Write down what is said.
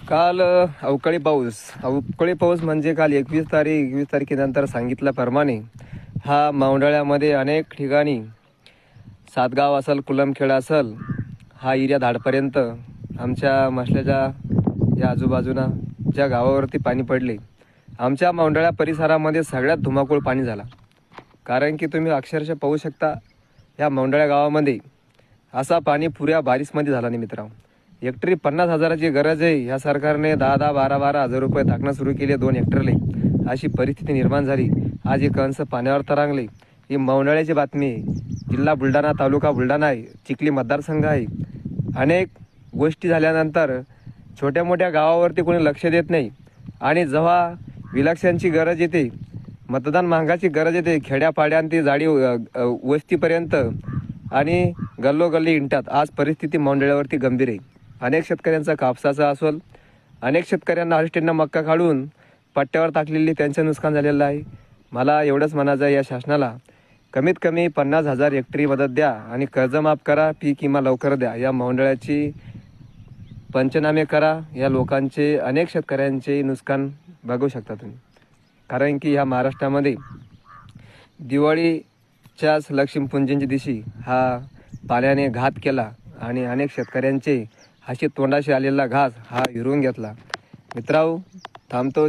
काल अवकाळी पाऊस म्हणजे काल 21 तारखेनंतर सांगितल्याप्रमाणे हा मावंडाळ्यामध्ये अनेक ठिकाणी सातगाव असेल, कुलमखेड असेल, हा एरिया धाडपर्यंत आमच्या मसल्याच्या या आजूबाजूला ज्या गावावरती पाणी पडले, आमच्या मावंडाळ्या परिसरामध्ये सगळ्यात धुमाकूळ पाणी झाला. कारण की तुम्ही अक्षरशः पाहू शकता, या मावंडाळ्या गावामध्ये असा पाणी पुऱ्या बारिशमध्ये झाला नाही मित्रांनो. हेक्टरी 50,000ची गरज आहे. ह्या सरकारने 10-10, 12-12 हजार रुपये टाकणं सुरू केले 2 हेक्टरले. अशी परिस्थिती निर्माण झाली. आज हे कंस पाण्यावर तरंगले. ही मावंडाळ्याची बातमी आहे. जिल्हा बुलढाणा, तालुका बुलढाणा आहे, चिखली मतदारसंघ आहे. अनेक गोष्टी झाल्यानंतर छोट्या मोठ्या गावावरती कोणी लक्ष देत नाही. आणि जेव्हा विलक्षणची गरज येते, मतदान मागाची गरज येते, खेड्यापाड्यांती जाडी वस्तीपर्यंत आणि गल्लोगल्ली इंटात आज परिस्थिती मावंडाळ्यावरती गंभीर आहे. अनेक शेतकऱ्यांचा कापसाचा असेल, अनेक शेतकऱ्यांना हॉलिस्टीननं मक्का काढून पट्ट्यावर टाकलेली त्यांचं नुकसान झालेलं आहे. मला एवढंच म्हणायचं आहे, या शासनाला कमीत कमी 50,000 हेक्टरी मदत द्या आणि कर्जमाफ करा, पीक विमा लवकर द्या. या मावंडाळ्याची पंचनामे करा. या लोकांचे, अनेक शेतकऱ्यांचे नुकसान बघू शकता तुम्ही. कारण की ह्या महाराष्ट्रामध्ये दिवाळीच्याच लक्ष्मीपूजनच्या दिवशी हा पाण्याने घात केला आणि अनेक शेतकऱ्यांचे हाशी तोंडाशी आलेला घास हा हिरवून घेतला. मित्रांनो, थांबतो.